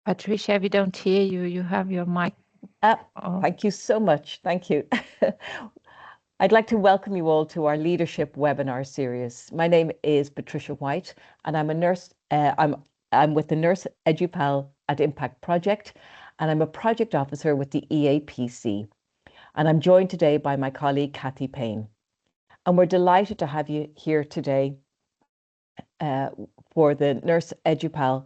Patricia, we don't hear you. You have your mic. Thank you so much. Thank you. I'd like to welcome you all to our leadership webinar series. My name is Patricia White, and I'm a nurse. I'm with the NursEduPal IMPACT project, and I'm a project officer with the EAPC. And I'm joined today by my colleague, Kathy Payne. And we're delighted to have you here today for the NursEduPal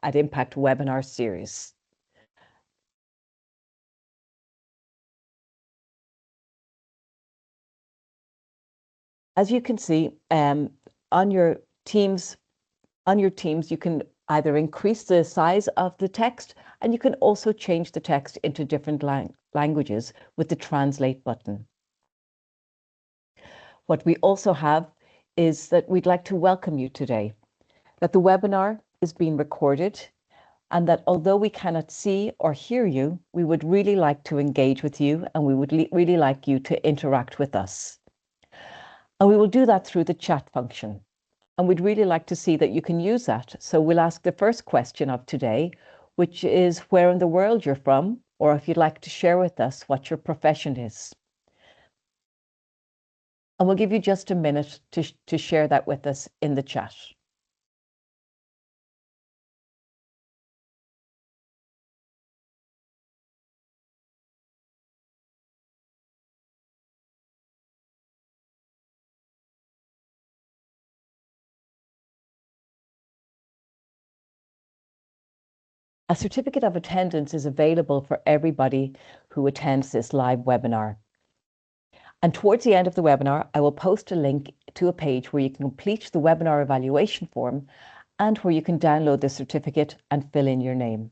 IMPACT webinar series. As you can see, on your teams, you can either increase the size of the text, and you can also change the text into different languages with the translate button. What we also have is that we'd like to welcome you today, that the webinar is being recorded, and that although we cannot see or hear you, we would really like to engage with you, and we would really like you to interact with us. And we will do that through the chat function. And we'd really like to see that you can use that. So we'll ask the first question of today, which is where in the world you're from, or if you'd like to share with us what your profession is. And we'll give you just a minute to share that with us in the chat. A certificate of attendance is available for everybody who attends this live webinar. And towards the end of the webinar, I will post a link to a page where you can complete the webinar evaluation form and where you can download the certificate and fill in your name.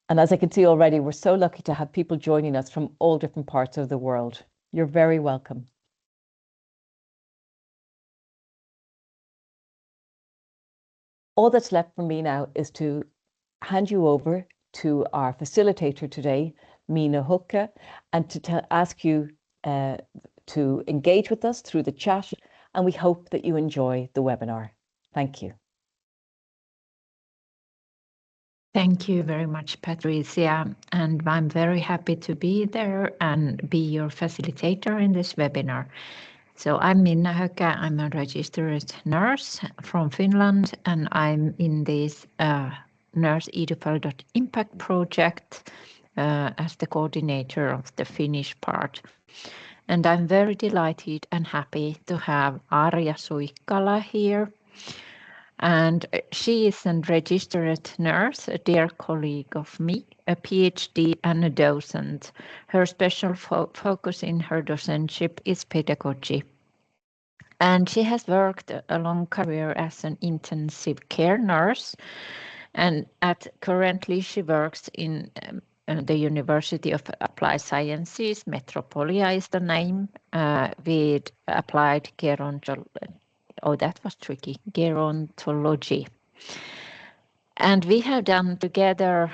And as I can see already, we're so lucky to have people joining us from all different parts of the world. You're very welcome. All that's left for me now is to hand you over to our facilitator today, Mina Hooke, and to ask you to engage with us through the chat, and we hope that you enjoy the webinar. Thank you. Thank you very much, Patricia, and I'm very happy to be there and be your facilitator in this webinar. So I'm Minna Höke, I'm a registered nurse from Finland, and I'm in this NursEduPal IMPACT project as the coordinator of the Finnish part. And I'm very delighted and happy to have Arja Suikkala here. And she is a registered nurse, a dear colleague of me, a PhD and a docent. Her special focus in her docentship is pedagogy. And she has worked a long career as an intensive care nurse. And currently she works in the University of Applied Sciences, Metropolia is the name, with applied gerontology. Oh, that was tricky. Gerontology. And we have done together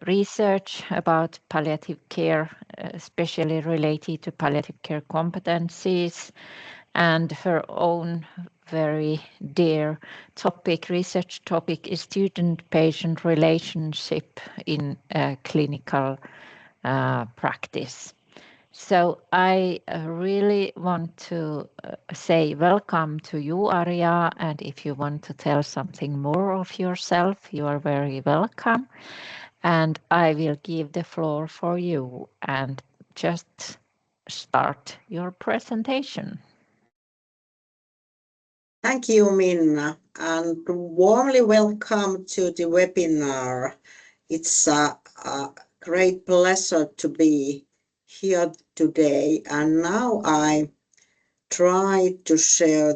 research about palliative care, especially related to palliative care competencies, and her own very dear research topic is student-patient relationship in clinical practice. So I really want to say welcome to you, Arja, and if you want to tell something more of yourself, you are very welcome. And I will give the floor for you and just start your presentation. Thank you, Minna, and warmly welcome to the webinar. It's a great pleasure to be here today, and now I try to share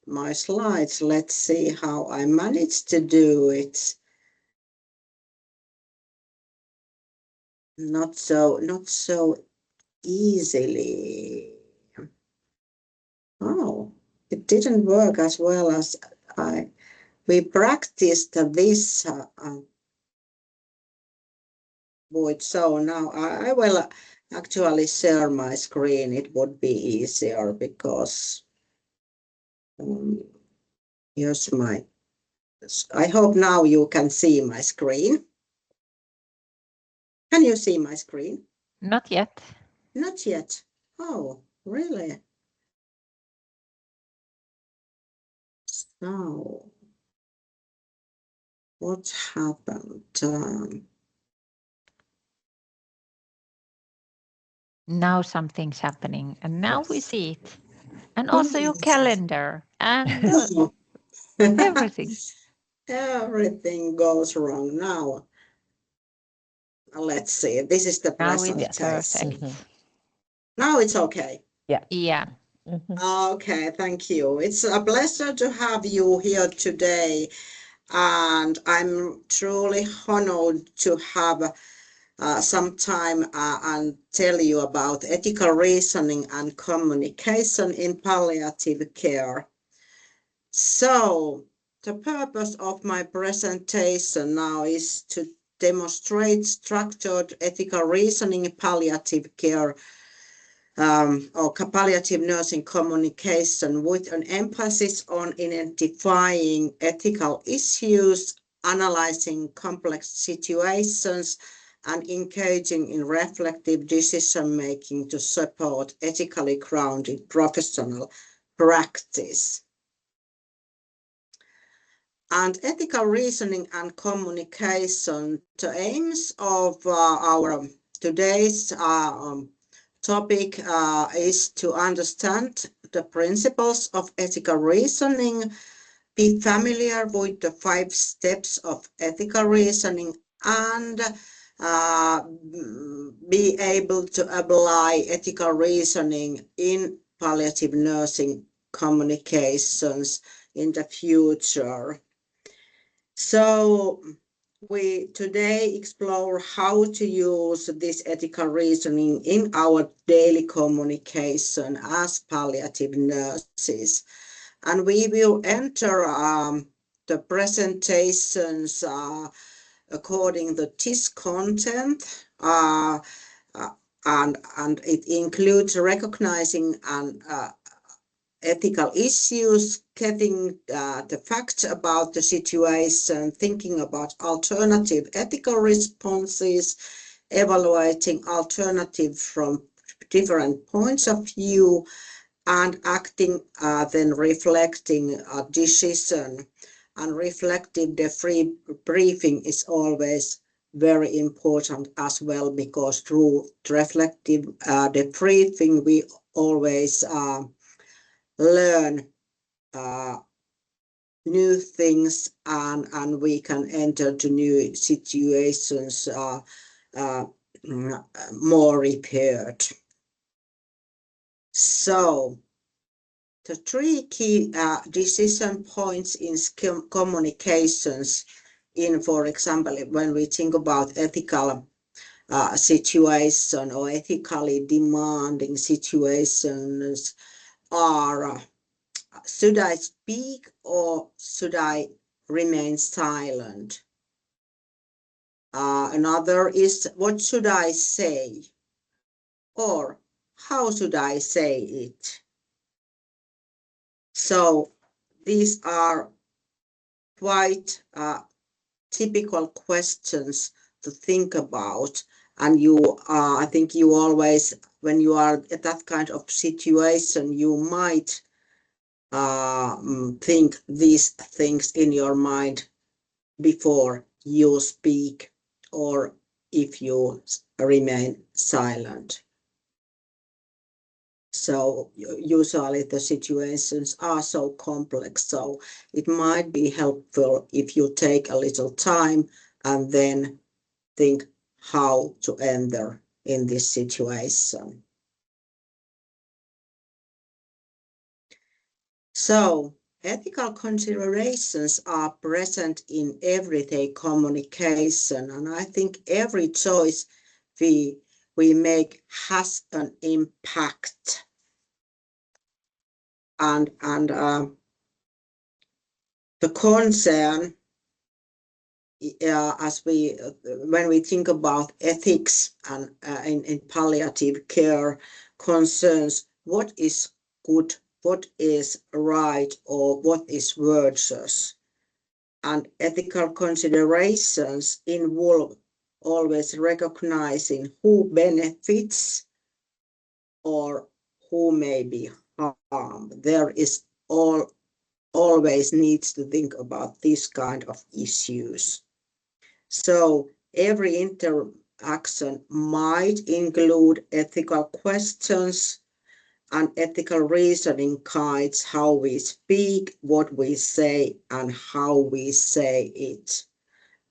my slides. Let's see how I managed to do it. Not so easily. Oh, it didn't work as well as we practiced this void. So now I will actually share my screen. It would be easier because here's my I hope now you can see my screen. Can you see my screen? Not yet. Not yet. Oh, really? So, what happened? Now something's happening, and now Yes. we see it. And also your calendar and everything. Everything goes wrong now. Let's see. This is the Now it's presentation. perfect. Now it's okay. Yeah. Yeah. Okay, thank you. It's a pleasure to have you here today. And I'm truly honored to have some time and tell you about ethical reasoning and communication in palliative care. So, the purpose of my presentation now is to demonstrate structured ethical reasoning in palliative care or palliative nursing communication with an emphasis on identifying ethical issues, analyzing complex situations, and engaging in reflective decision-making to support ethically grounded professional practice. And ethical reasoning and communication, the aims of our today's topic is to understand the principles of ethical reasoning, be familiar with the 5 steps of ethical reasoning, and be able to apply ethical reasoning in palliative nursing communications in the future. So we today explore how to use this ethical reasoning in our daily communication as palliative nurses. And we will enter the presentations according to this content. And it includes recognizing and ethical issues, getting the facts about the situation, thinking about alternative ethical responses, evaluating alternatives from different points of view, and acting, then reflecting a decision. And reflective debriefing is always very important as well, because through reflective debriefing we always learn new things, and we can enter to new situations more prepared. So the 3 key decision points in communications in, for example, when we think about ethical situation or ethically demanding situations are should I speak or should I remain silent? Another is what should I say, or how should I say it? So these are quite typical questions to think about, and I think you always, when you are at that kind of situation, you might think these things in your mind before you speak, or if you remain silent. So usually the situations are so complex, so it might be helpful if you take a little time and then think how to enter in this situation. So ethical considerations are present in everyday communication, and I think every choice we make has an impact. And the concern, when we think about ethics and in palliative care, concerns what is good, what is right, or what is virtuous. And ethical considerations involve always recognizing who benefits or who may be harmed. There is always needs to think about this kind of issues. So every interaction might include ethical questions, and ethical reasoning guides how we speak, what we say, and how we say it.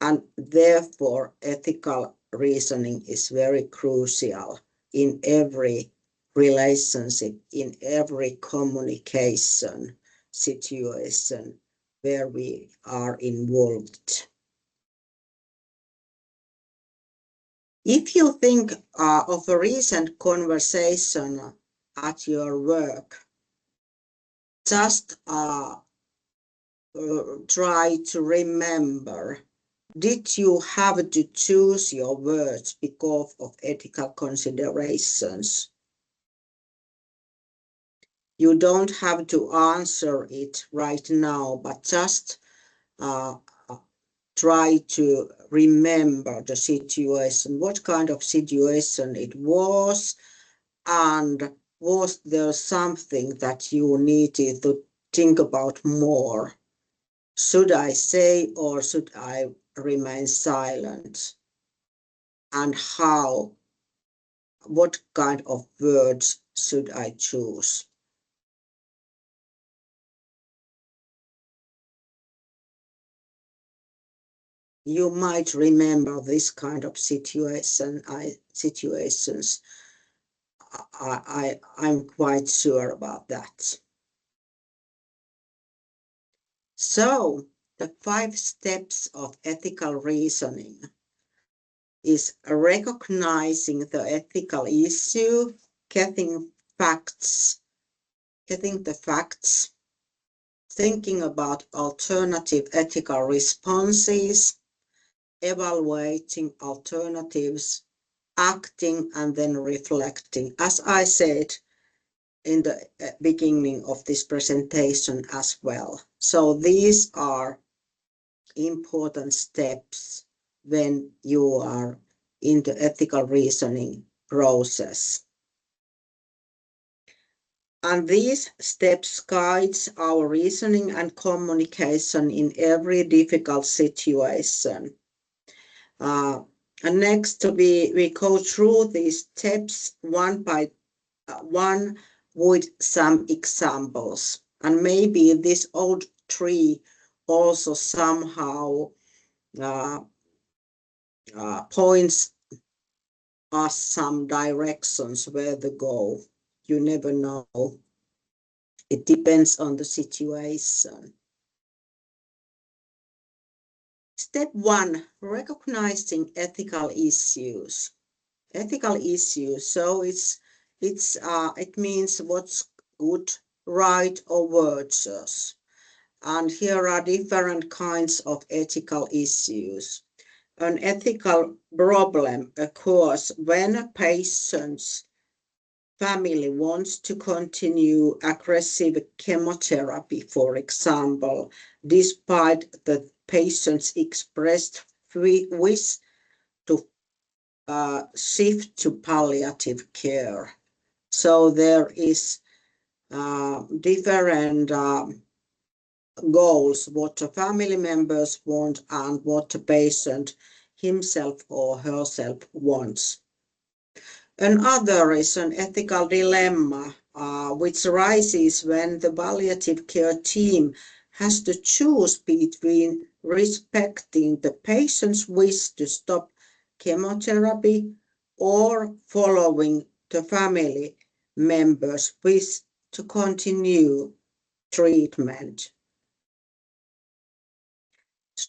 And therefore, ethical reasoning is very crucial in every relationship, in every communication situation where we are involved. If you think of a recent conversation at your work, just try to remember, did you have to choose your words because of ethical considerations? You don't have to answer it right now, but just try to remember the situation, what kind of situation it was, and was there something that you needed to think about more? Should I say or should I remain silent? And how? What kind of words should I choose? You might remember this kind of situations. I'm quite sure about that. So the 5 steps of ethical reasoning is recognizing the ethical issue, getting the facts, thinking about alternative ethical responses, evaluating alternatives, acting, and then reflecting. As I said in the beginning of this presentation as well. So these are important steps when you are in the ethical reasoning process. And these steps guides our reasoning and communication in every difficult situation. And next, we go through these steps one by one with some examples. And maybe this old tree also somehow points us some directions where to go. You never know. It depends on the situation. Step 1, recognizing ethical issues. Ethical issues, so it means what's good, right, or virtuous. And here are different kinds of ethical issues. An ethical problem occurs when a patient's family wants to continue aggressive chemotherapy, for example, despite the patient's expressed wish to shift to palliative care. So there is different goals, what the family members want and what the patient himself or herself wants. Another is an ethical dilemma, which arises when the palliative care team has to choose between respecting the patient's wish to stop chemotherapy or following the family members' wish to continue treatment.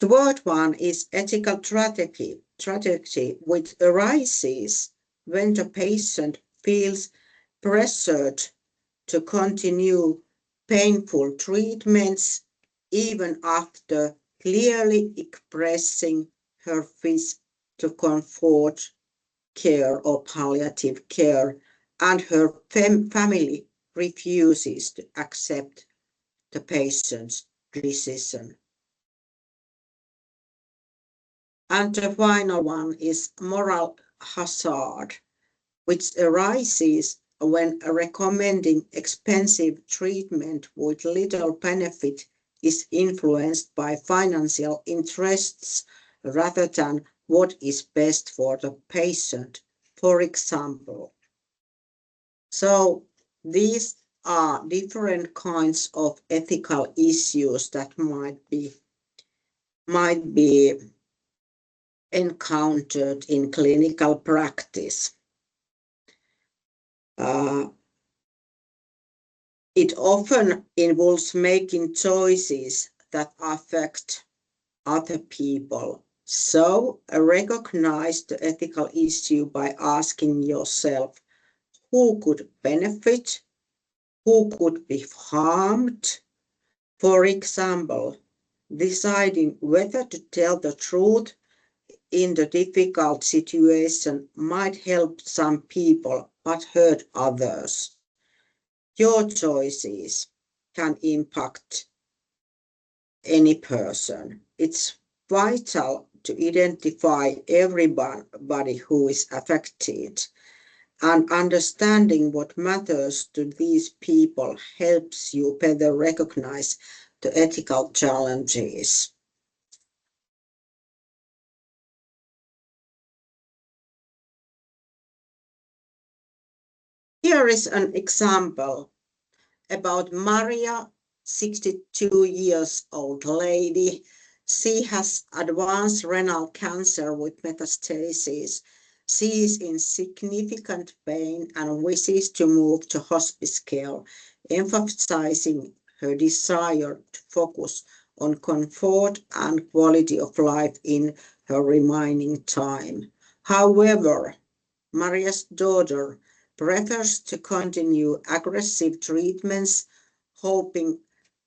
The third one is ethical strategy, which arises when the patient feels pressured to continue painful treatments even after clearly expressing her wish to comfort care or palliative care, and her family refuses to accept the patient's decision. And the final one is moral hazard, which arises when recommending expensive treatment with little benefit is influenced by financial interests rather than what is best for the patient, for example. So these are different kinds of ethical issues that might be encountered in clinical practice. It often involves making choices that affect other people. So recognize the ethical issue by asking yourself, who could benefit? Who could be harmed? For example, deciding whether to tell the truth in the difficult situation might help some people but hurt others. Your choices can impact any person. It's vital to identify everybody who is affected, and understanding what matters to these people helps you better recognize the ethical challenges. Here is an example about Maria, 62 years old lady. She has advanced renal cancer with metastasis. She is in significant pain and wishes to move to hospice care, emphasizing her desire to focus on comfort and quality of life in her remaining time. However, Maria's daughter prefers to continue aggressive treatments, hoping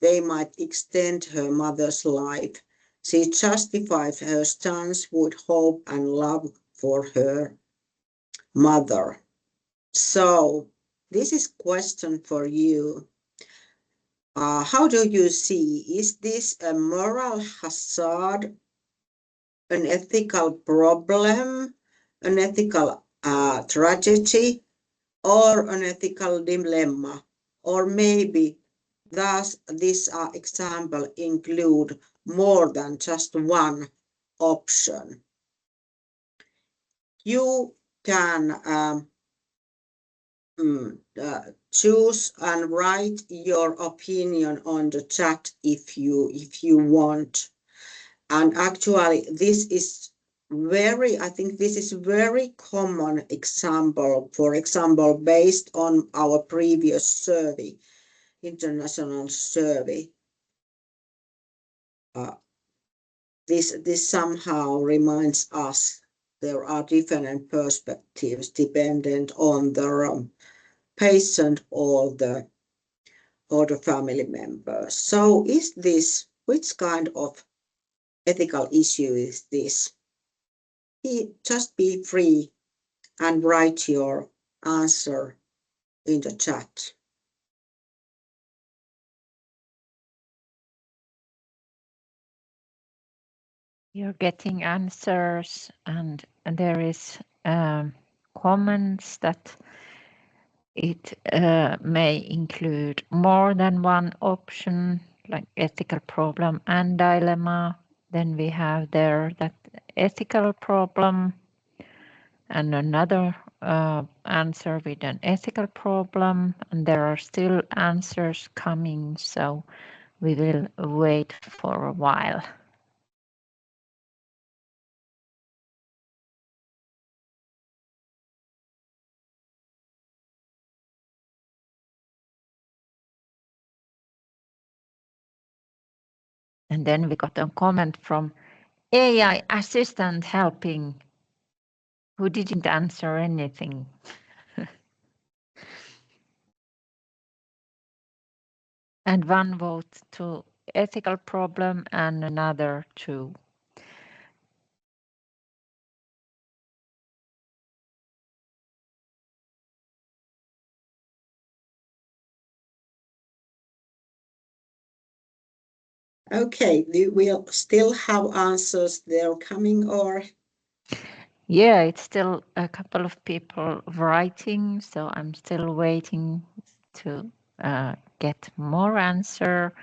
they might extend her mother's life. She justifies her stance with hope and love for her mother. So, this is a question for you. How do you see? Is this a moral hazard, an ethical problem, an ethical tragedy, or an ethical dilemma? Or maybe thus this example include more than just one option. You can choose and write your opinion on the chat if you want. And actually this is I think this is very common example, for example, based on our previous survey, international survey. This somehow reminds us there are different perspectives dependent on the patient or the family members. So which kind of ethical issue is this? Just be free and write your answer in the chat. You're getting answers, and there is comments that it may include more than one option, like ethical problem and dilemma. Then we have there that ethical problem and another answer with an ethical problem, and there are still answers coming, so we will wait for a while. And then we got a comment from AI assistant helping, who didn't answer anything. And one vote to ethical problem and another to Okay, do we still have answers there coming, or? Yeah, it's still a couple of people writing, so I'm still waiting to get more answer.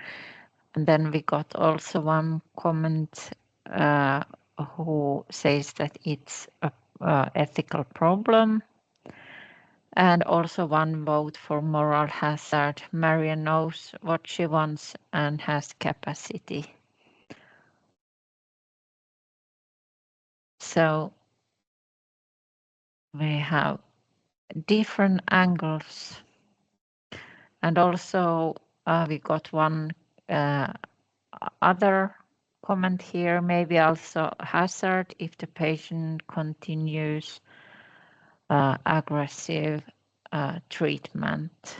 And then we got also one comment who says that it's a ethical problem. And also one vote for moral hazard. Marian knows what she wants and has capacity. So we have different angles. And also we got one other comment here, maybe also hazard if the patient continues aggressive treatment.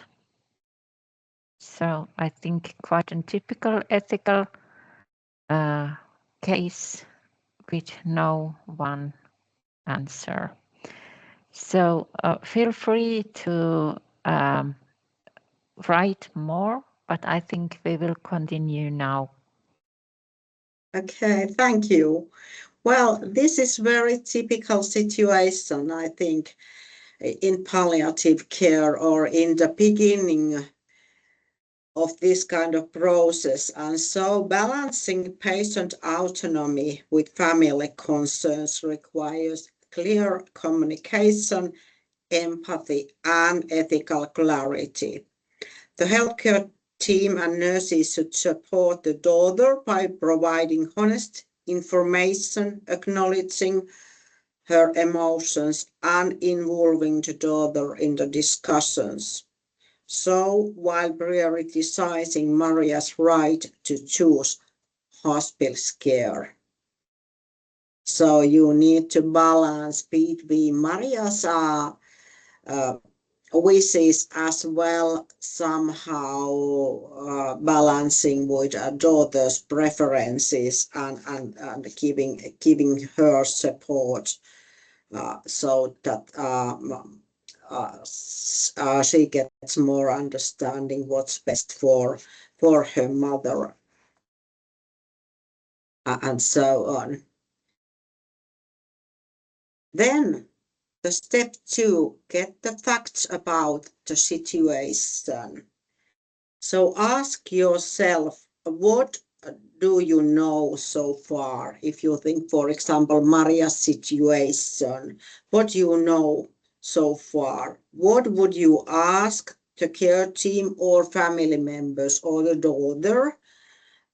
So I think quite a typical ethical case with no one answer. So feel free to write more, but I think we will continue now. Okay, thank you. Well, this is very typical situation, I think, in palliative care or in the beginning of this kind of process. And so balancing patient autonomy with family concerns requires clear communication, empathy, and ethical clarity. The healthcare team and nurses should support the daughter by providing honest information, acknowledging her emotions, and involving the daughter in the discussions. So, while prioritizing Maria's right to choose hospital care. So you need to balance between Maria's wishes as well, somehow balancing with a daughter's preferences and giving her support so that she gets more understanding what's best for her mother and so on. Then the step 2, get the facts about the situation. So ask yourself, what do you know so far? If you think, for example, Maria's situation, what you know so far? What would you ask the care team or family members or the daughter?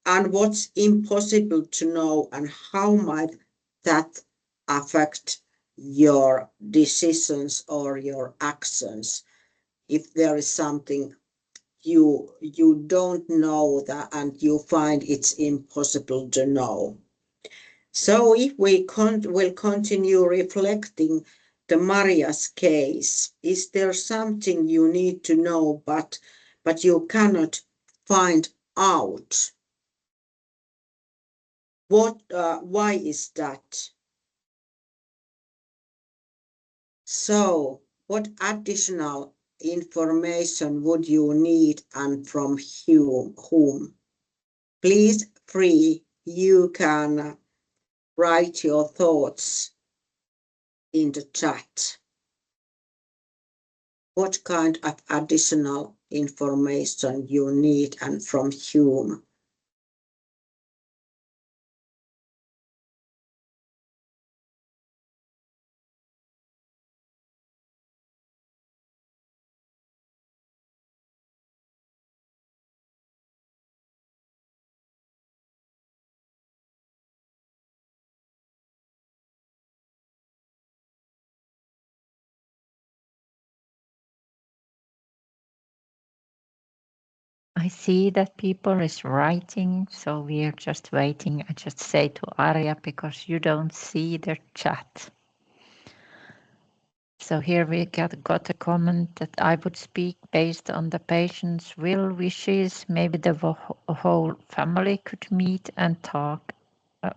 And what's impossible to know, and how might that affect your decisions or your actions? If there is something you don't know that and you find it's impossible to know. So if we will continue reflecting the Maria's case, is there something you need to know but you cannot find out? Why is that? So what additional information would you need and from whom? Please free, you can write your thoughts in the chat. What kind of additional information you need and from whom? I see that people is writing, so we are just waiting. I just say to Arja, because you don't see the chat. So here we got a comment that I would speak based on the patient's will, wishes. Maybe the whole family could meet and talk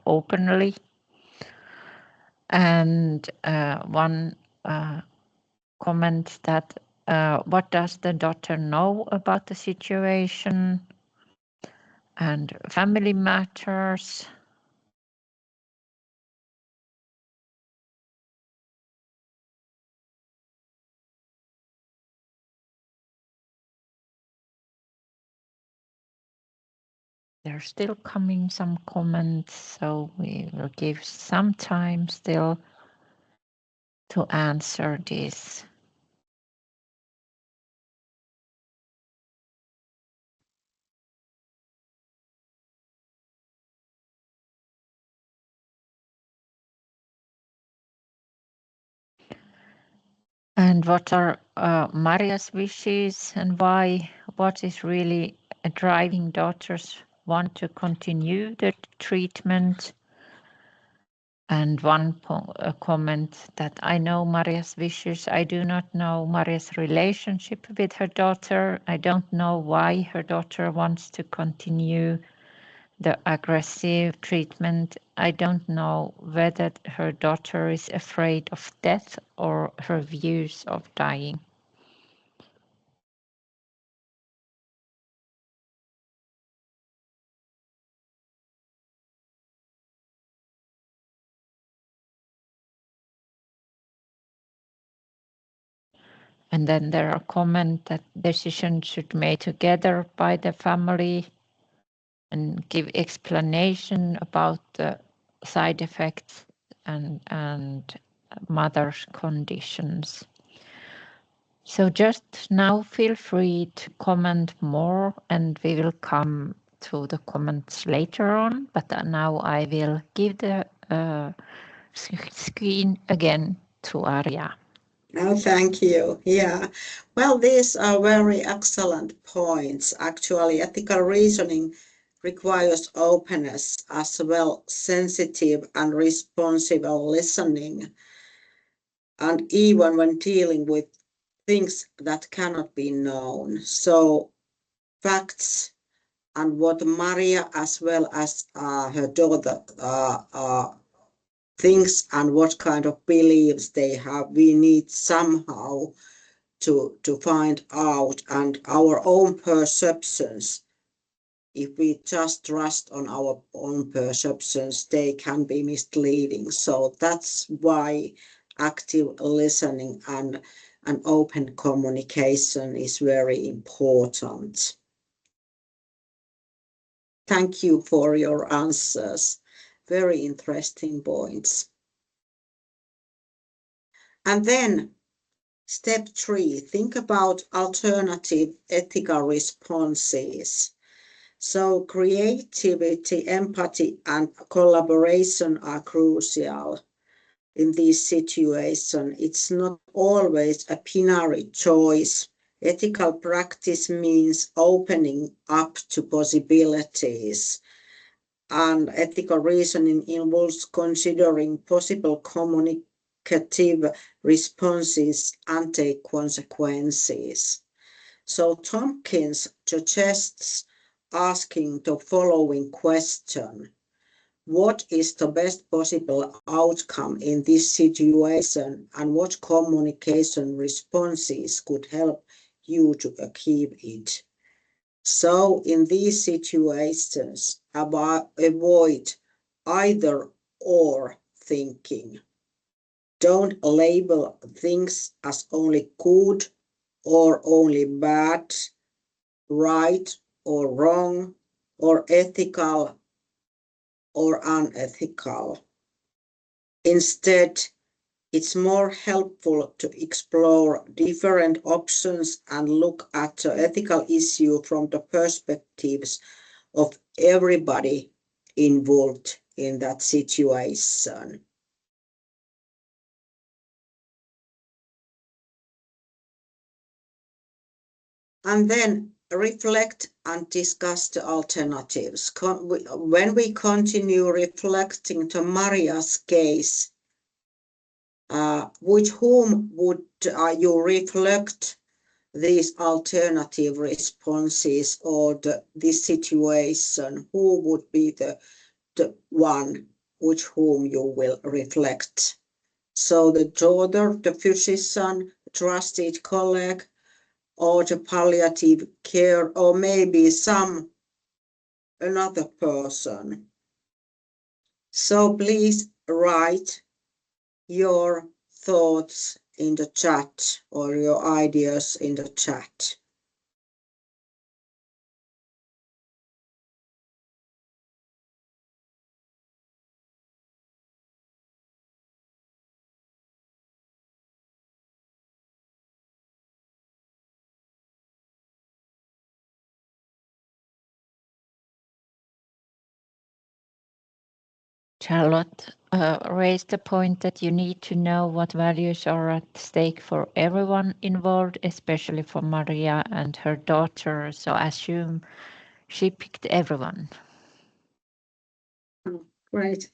openly. And one comment that what does the daughter know about the situation? and family matters. There are still coming some comments, so we will give some time still to answer this. And what are Maria's wishes and why? What is really driving daughters want to continue the treatment? And one comment that I know Maria's wishes. I do not know Maria's relationship with her daughter. I don't know why her daughter wants to continue the aggressive treatment. I don't know whether her daughter is afraid of death or her views of dying. And then there are comments that decisions should be made together by the family and give explanation about the side effects and mother's conditions. So just now feel free to comment more and we will come to the comments later on, but now I will give the screen again to Arja. No, thank you. Yeah. Well, these are very excellent points. Actually, ethical reasoning requires openness as well, sensitive and responsible listening, and even when dealing with things that cannot be known. So facts and what Maria as well as her daughter thinks and what kind of beliefs they have, we need somehow to find out, and our own perceptions, if we just trust on our own perceptions, they can be misleading. So that's why active listening and open communication is very important. Thank you for your answers. Very interesting points. And then step 3, think about alternative ethical responses. So creativity, empathy, and collaboration are crucial in this situation. It's not always a binary choice. Ethical practice means opening up to possibilities, and ethical reasoning involves considering possible communicative responses and their consequences. So Tompkins suggests asking the following question: what is the best possible outcome in this situation, and what communication responses could help you to achieve it? So in these situations, avoid either or thinking. Don't label things as only good or only bad, right or wrong, or ethical or unethical. Instead, it's more helpful to explore different options and look at the ethical issue from the perspectives of everybody involved in that situation. And then reflect and discuss the alternatives. When we continue reflecting to Maria's case, with whom would you reflect these alternative responses or this situation? Who would be the one with whom you will reflect? So the daughter, the physician, trusted colleague, or the palliative care, or maybe some another person. So please write your thoughts in the chat or your ideas in the chat. Charlotte raised the point that you need to know what values are at stake for everyone involved, especially for Maria and her daughter. So I assume she picked everyone. Oh, great.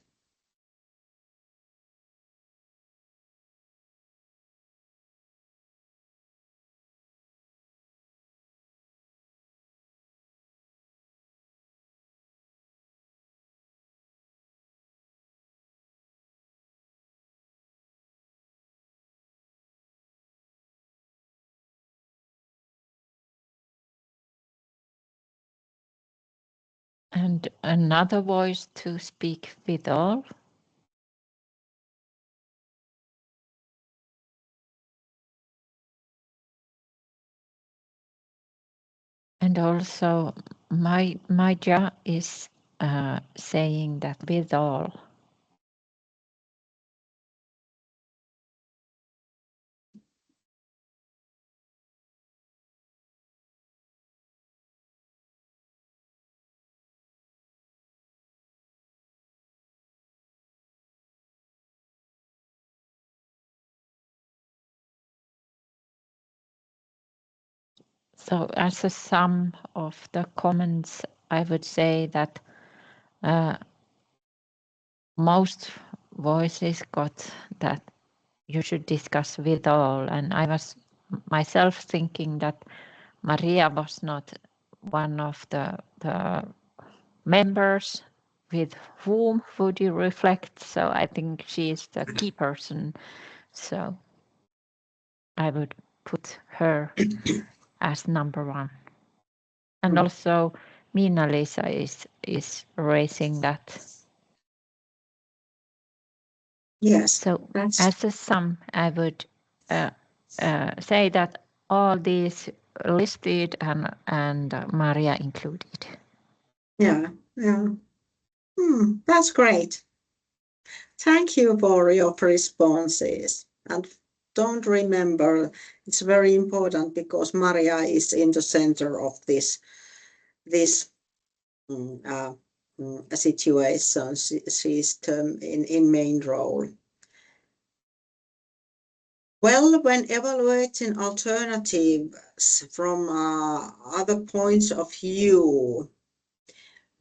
And another voice to speak with all. And also, Maja is saying that with all. So as a sum of the comments, I would say that most voices got that you should discuss with all. And I was myself thinking that Maria was not one of the members with whom would you reflect. So I think she is the key person. So I would put her as number one. And also Minna-Lisa is raising that. Yes. So as a sum, I would say that all these listed and Maria included. Yeah. That's great. Thank you for your responses. And don't remember, it's very important because Maria is in the center of this situation. She's in main role. Well, when evaluating alternatives from other points of view,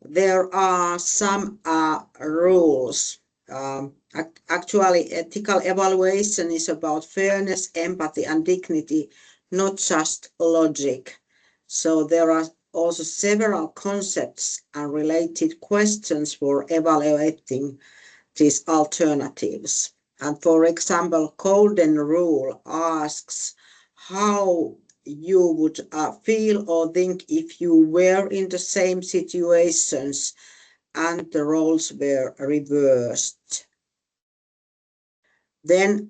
there are some rules. Actually, ethical evaluation is about fairness, empathy, and dignity, not just logic. So there are also several concepts and related questions for evaluating these alternatives. And for example, golden rule asks how you would feel or think if you were in the same situations and the roles were reversed. Then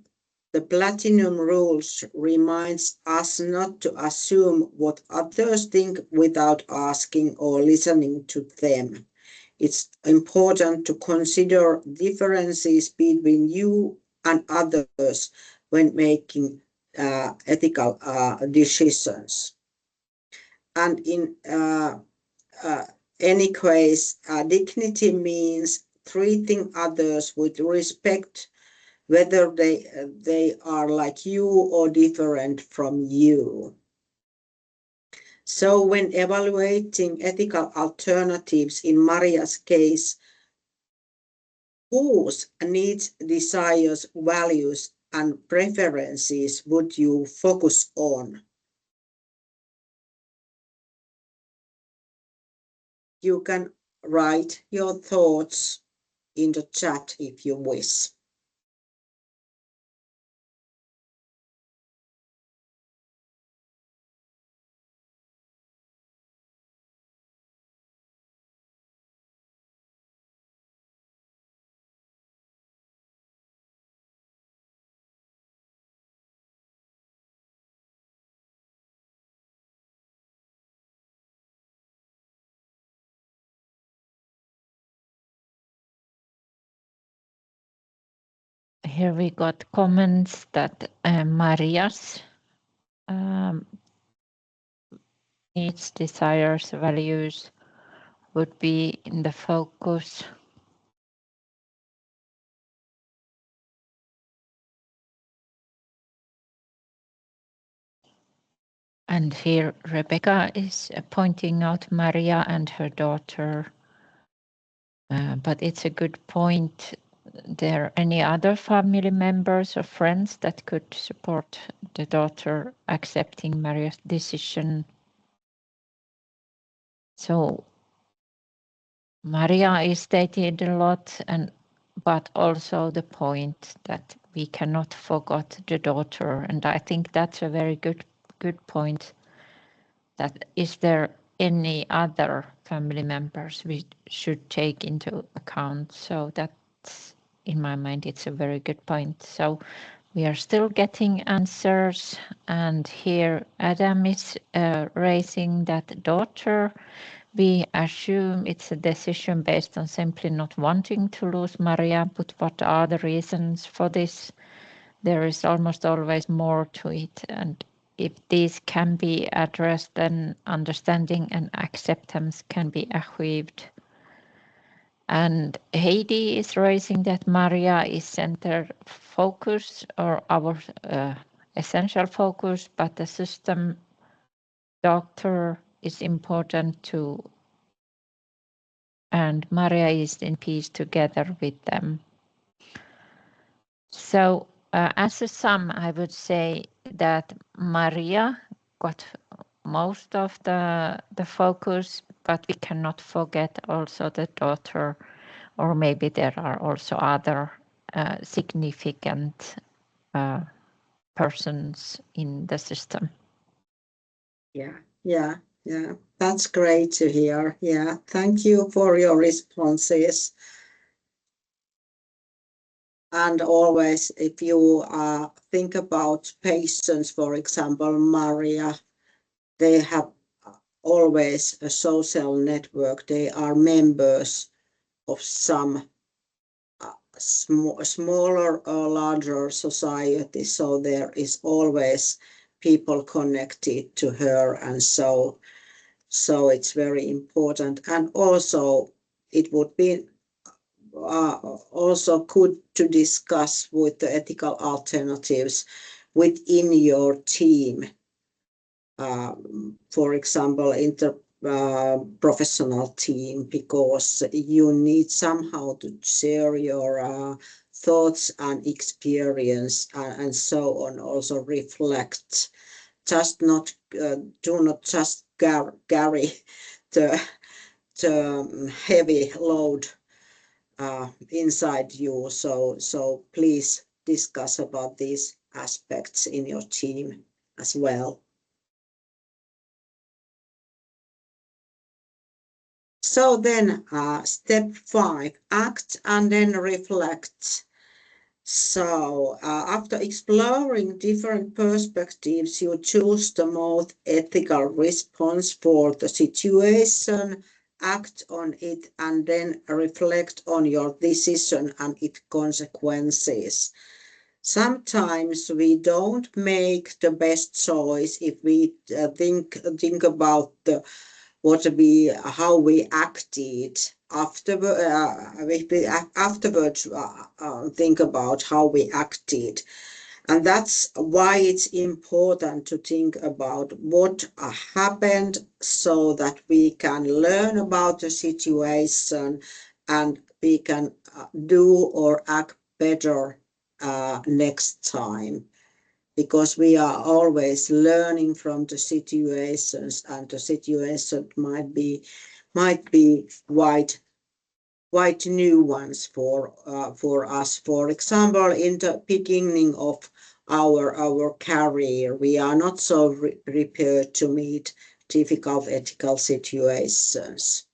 the platinum rules reminds us not to assume what others think without asking or listening to them. It's important to consider differences between you and others when making ethical decisions. And in any case, dignity means treating others with respect, whether they are like you or different from you. So when evaluating ethical alternatives in Maria's case, whose needs, desires, values, and preferences would you focus on? You can write your thoughts in the chat if you wish. Here we got comments that Maria's needs, desires, values would be in the focus. And here Rebecca is pointing out Maria and her daughter. But it's a good point. There any other family members or friends that could support the daughter accepting Maria's decision? So Maria is stated a lot, but also the point that we cannot forget the daughter, and I think that's a very good point. That is there any other family members we should take into account? So that's, in my mind, it's a very good point. So we are still getting answers, and here Adam is raising that daughter. We assume it's a decision based on simply not wanting to lose Maria, but what are the reasons for this? There is almost always more to it, and if these can be addressed, then understanding and acceptance can be achieved. And Heidi is raising that Maria is center focus or our essential focus, but the system doctor is important too. And Maria is in peace together with them. So as a sum, I would say that Maria got most of the focus, but we cannot forget also the daughter, or maybe there are also other significant persons in the system. Yeah. That's great to hear. Yeah, thank you for your responses. And always, if you think about patients, for example, Maria, they have always a social network. They are members of some smaller or larger society. So there is always people connected to her, and so it's very important. And also it would be also good to discuss with the ethical alternatives within your team. For example, professional team, because you need somehow to share your thoughts and experience and so on. Also reflect. Just not do not just carry the heavy load inside you. So please discuss about these aspects in your team as well. So then step 5, act and then reflect. So after exploring different perspectives, you choose the most ethical response for the situation, act on it, and then reflect on your decision and its consequences. Sometimes we don't make the best choice if we think about how we acted afterwards. Think about how we acted, and that's why it's important to think about what happened, so that we can learn about the situation and we can do or act better next time. Because we are always learning from the situations, and the situation might be quite new ones for us. For example, in the beginning of our career, we are not so prepared to meet difficult ethical situations.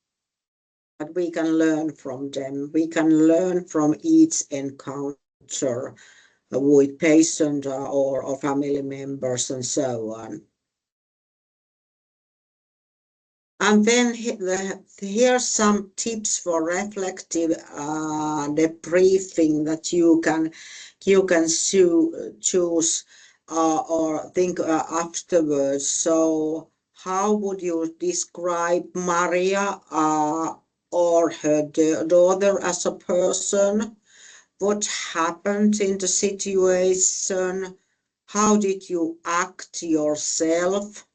But we can learn from them. We can learn from each encounter with patient or family members and so on. And then here's some tips for reflective debriefing that you can you can choose or think afterwards. So how would you describe Maria or her daughter as a person? What happened in the situation? How did you act yourself?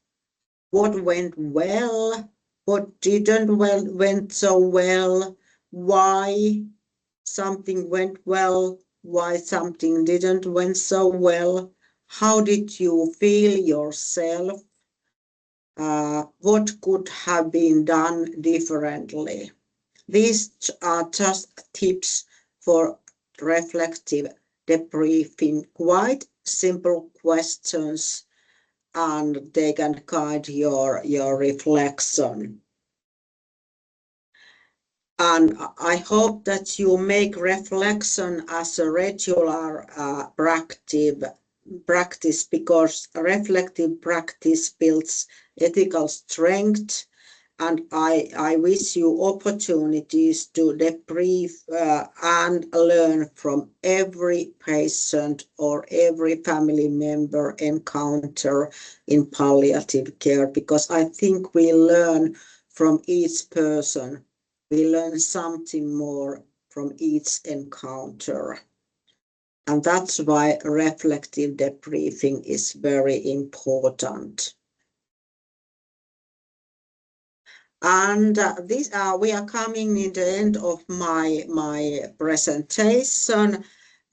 What went well? What didn't went so well? Why something went well? Why something didn't went so well? How did you feel yourself? What could have been done differently? These are just tips for reflective debriefing, quite simple questions, and they can guide your reflection. And I hope that you make reflection as a regular practice, because reflective practice builds ethical strength. And I wish you opportunities to debrief and learn from every patient or every family member encounter in palliative care, because I think we learn from each person. We learn something more from each encounter. And that's why reflective debriefing is very important. And we are coming in the end of my presentation,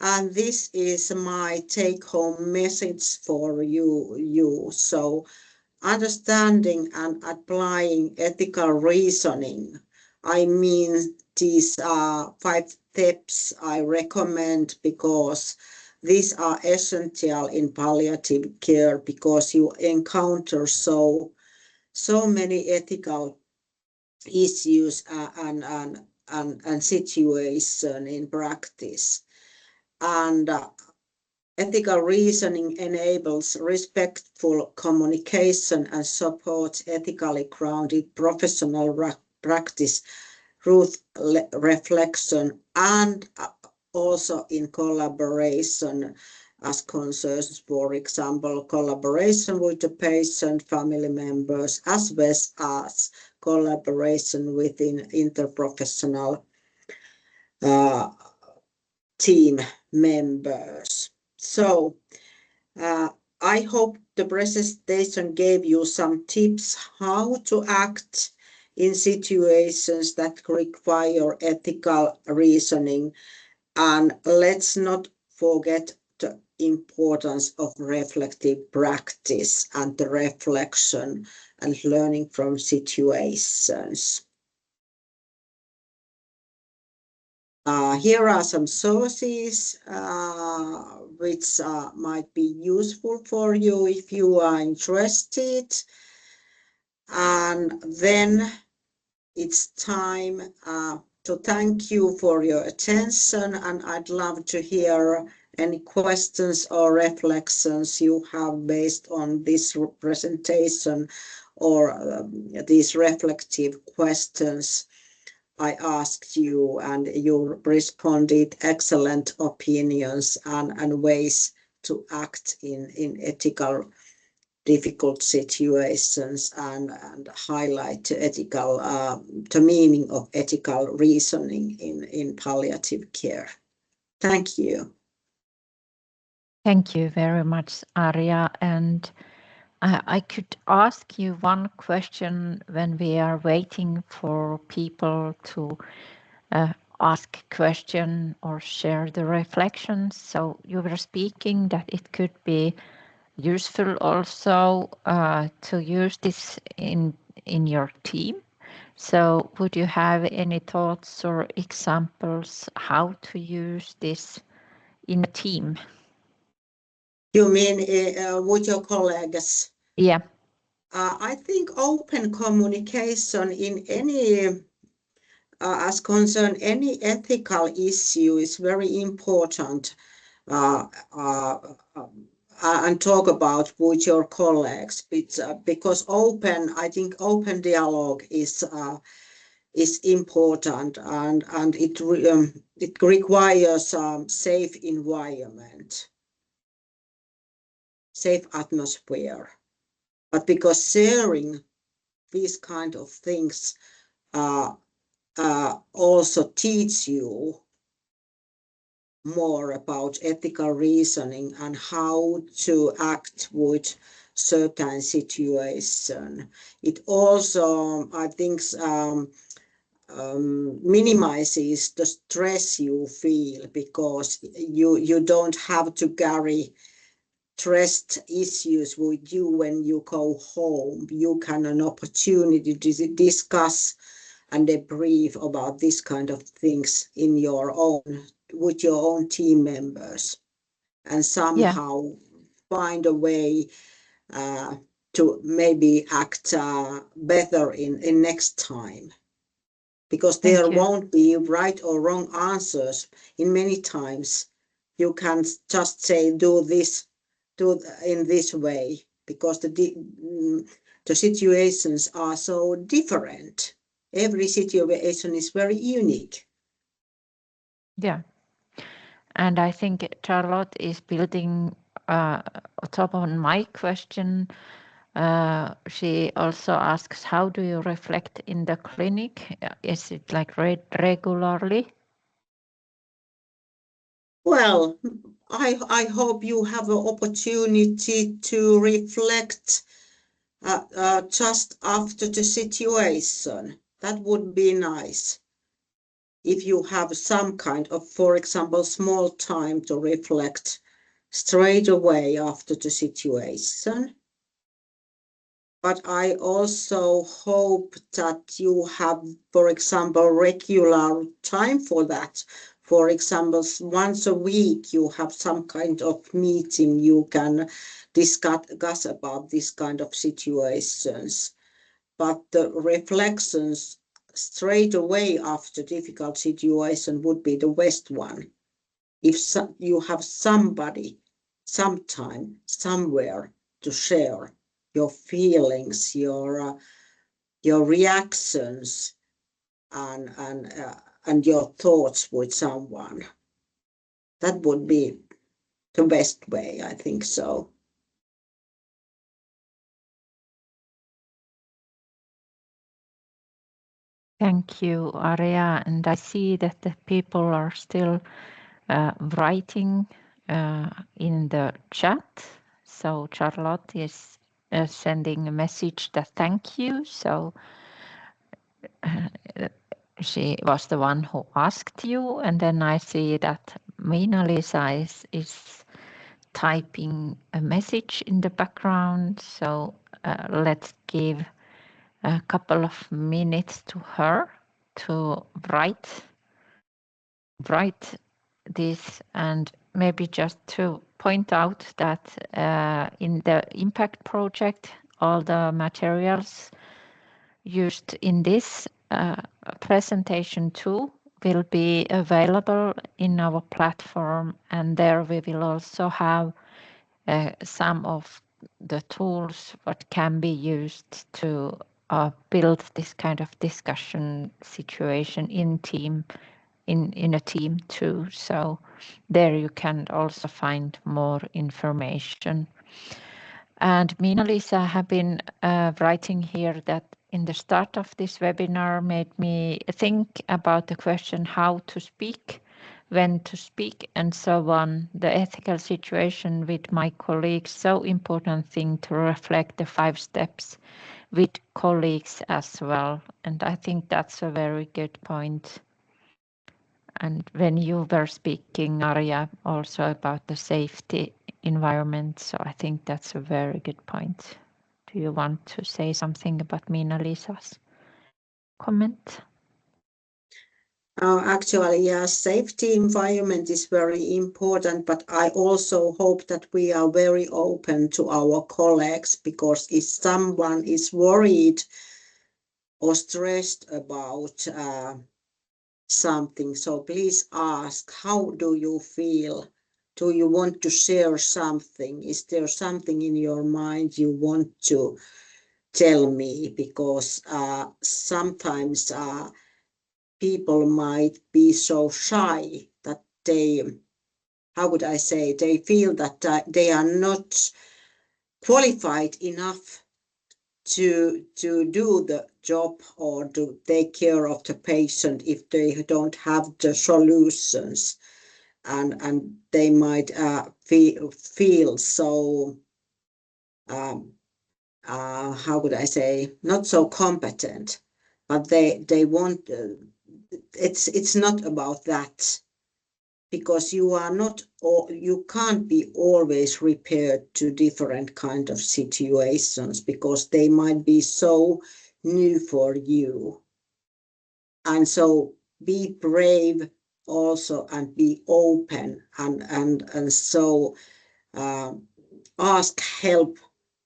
and this is my take-home message for you. So, understanding and applying ethical reasoning. I mean, these are 5 steps I recommend, because these are essential in palliative care, because you encounter so many ethical issues and situation in practice. And ethical reasoning enables respectful communication and supports ethically grounded professional practice, truth reflection, and also in collaboration as concerns, for example, collaboration with the patient, family members, as well as collaboration within interprofessional team members. So I hope the presentation gave you some tips how to act in situations that require ethical reasoning. And let's not forget the importance of reflective practice and the reflection and learning from situations. Here are some sources which might be useful for you if you are interested. And then it's time to thank you for your attention, and I'd love to hear any questions or reflections you have based on this presentation, or these reflective questions I asked you, and you responded excellent opinions and ways to act in ethical difficult situations, and highlight the meaning of ethical reasoning in palliative care. Thank you. Thank you very much, Arja. And I could ask you one question when we are waiting for people to ask a question or share the reflections. So you were speaking that it could be useful also to use this in your team. So would you have any thoughts or examples how to use this in a team? You mean with your colleagues? Yeah. I think open communication in any as concern any ethical issue is very important, and talk about with your colleagues, because I think open dialogue is important, and it requires safe environment, safe atmosphere. But because sharing these kind of things also teach you more about ethical reasoning and how to act with certain situation. It also, I think, minimizes the stress you feel, because you don't have to carry trust issues with you when you go home. You can an opportunity to discuss and debrief about this kind of things in your own, with your own team members, and somehow find a way to maybe act better in next time. Because there won't be right or wrong answers. In many times, you can just say, do this, do in this way, because the situations are so different. Every situation is very unique. Yeah. And I think Charlotte is building top on my question. She also asks, how do you reflect in the clinic? Is it like regularly? Well, I hope you have an opportunity to reflect just after the situation. That would be nice. If you have some kind of, for example, small time to reflect straight away after the situation. But I also hope that you have, for example, regular time for that. For example, once a week you have some kind of meeting, you can discuss about this kind of situations. But the reflections straight away after difficult situation would be the best one. If you have somebody, sometime, somewhere to share your feelings, your reactions, and your thoughts with someone, that would be the best way, I think so. Thank you, Arja. And I see that the people are still writing in the chat. So Charlotte is sending a message that thank you. So she was the one who asked you. And then I see that Miina-Liisa is typing a message in the background. So let's give a couple of minutes to her to write this, and maybe just to point out that in the impact project, all the materials used in this presentation too will be available in our platform, and there we will also have some of the tools what can be used to build this kind of discussion situation in a team too. So there you can also find more information. And Miina-Liisa have been writing here that in the start of this webinar made me think about the question how to speak, when to speak, and so on. The ethical situation with my colleagues, so important thing to reflect the 5 steps with colleagues as well. And I think that's a very good point. And when you were speaking, Arja, also about the safety environment, so I think that's a very good point. Do you want to say something about Miina-Liisa's comment? Actually, yes, safety environment is very important, but I also hope that we are very open to our colleagues, because if someone is worried or stressed about something, so please ask, how do you feel? Do you want to share something? Is there something in your mind you want to tell me? Because sometimes people might be so shy that they, how would I say, they feel that they are not qualified enough to do the job or to take care of the patient if they don't have the solutions, and they might feel so how would I say, not so competent, but they want it's not about that, because you are not, or you can't be always prepared to different kind of situations, because they might be so new for you. And so be brave also, and be open, and so ask help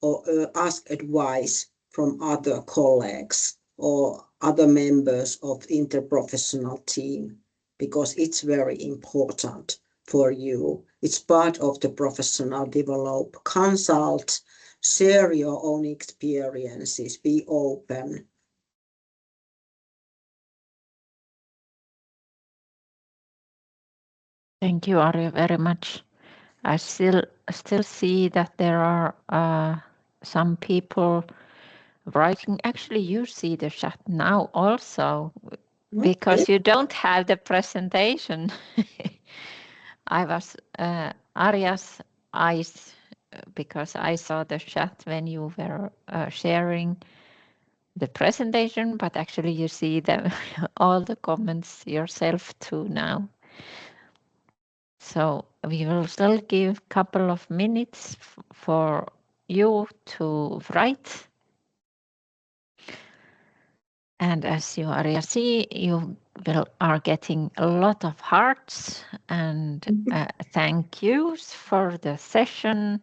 or ask advice from other colleagues or other members of interprofessional team, because it's very important for you. It's part of the professional develop. Consult, share your own experiences, be open. Thank you, Arja, very much. I still see that there are some people writing. Actually, you see the chat now also, because you don't have the presentation. I was Arja's eyes, because I saw the chat when you were sharing the presentation, but actually you see all the comments yourself too now. So we will still give a couple of minutes for you to write. And as you already see, you are getting a lot of hearts and thank yous for the session.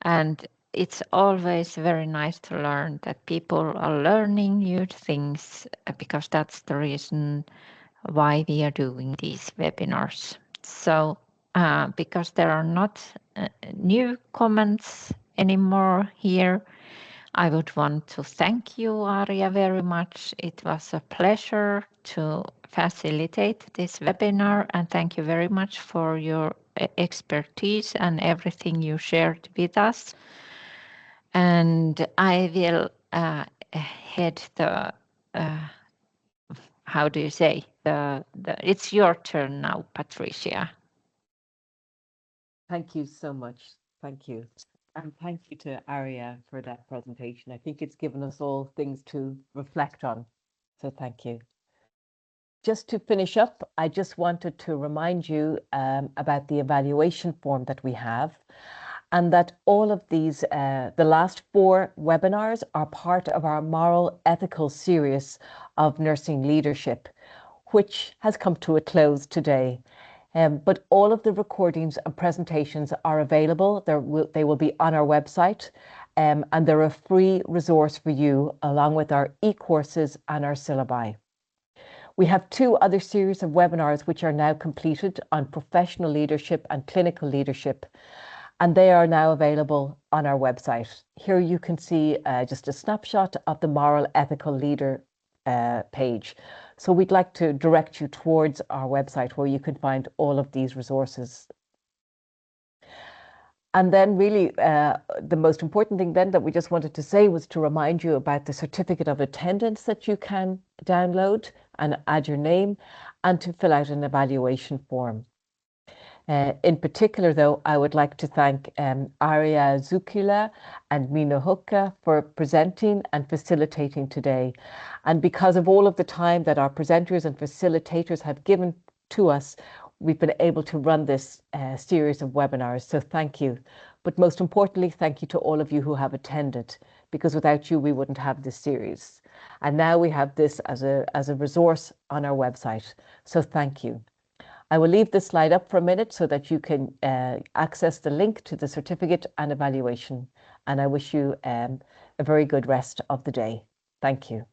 And it's always very nice to learn that people are learning new things, because that's the reason why we are doing these webinars. So because there are not new comments anymore here, I would want to thank you, Arja, very much. It was a pleasure to facilitate this webinar, and thank you very much for your expertise and everything you shared with us. And I will head the how do you say, it's your turn now, Patricia. Thank you so much. Thank you. And thank you to Arja for that presentation. I think it's given us all things to reflect on. So thank you. Just to finish up, I just wanted to remind you about the evaluation form that we have, and that all of these, the last 4 webinars are part of our moral ethical series of nursing leadership, which has come to a close today. But all of the recordings and presentations are available. They will be on our website, and they're a free resource for you, along with our e-courses and our syllabi. We have 2 other series of webinars which are now completed on professional leadership and clinical leadership, and they are now available on our website. Here you can see just a snapshot of the Moral Ethical Leader page. So we'd like to direct you towards our website, where you can find all of these resources. And then really the most important thing then that we just wanted to say was to remind you about the certificate of attendance that you can download and add your name, and to fill out an evaluation form. In particular, though, I would like to thank Arja Zukila and Mina Hukka for presenting and facilitating today. And because of all of the time that our presenters and facilitators have given to us, we've been able to run this series of webinars. So thank you. But most importantly, thank you to all of you who have attended, because without you, we wouldn't have this series. And now we have this as a resource on our website. So thank you. I will leave this slide up for a minute so that you can access the link to the certificate and evaluation. And I wish you a very good rest of the day. Thank you.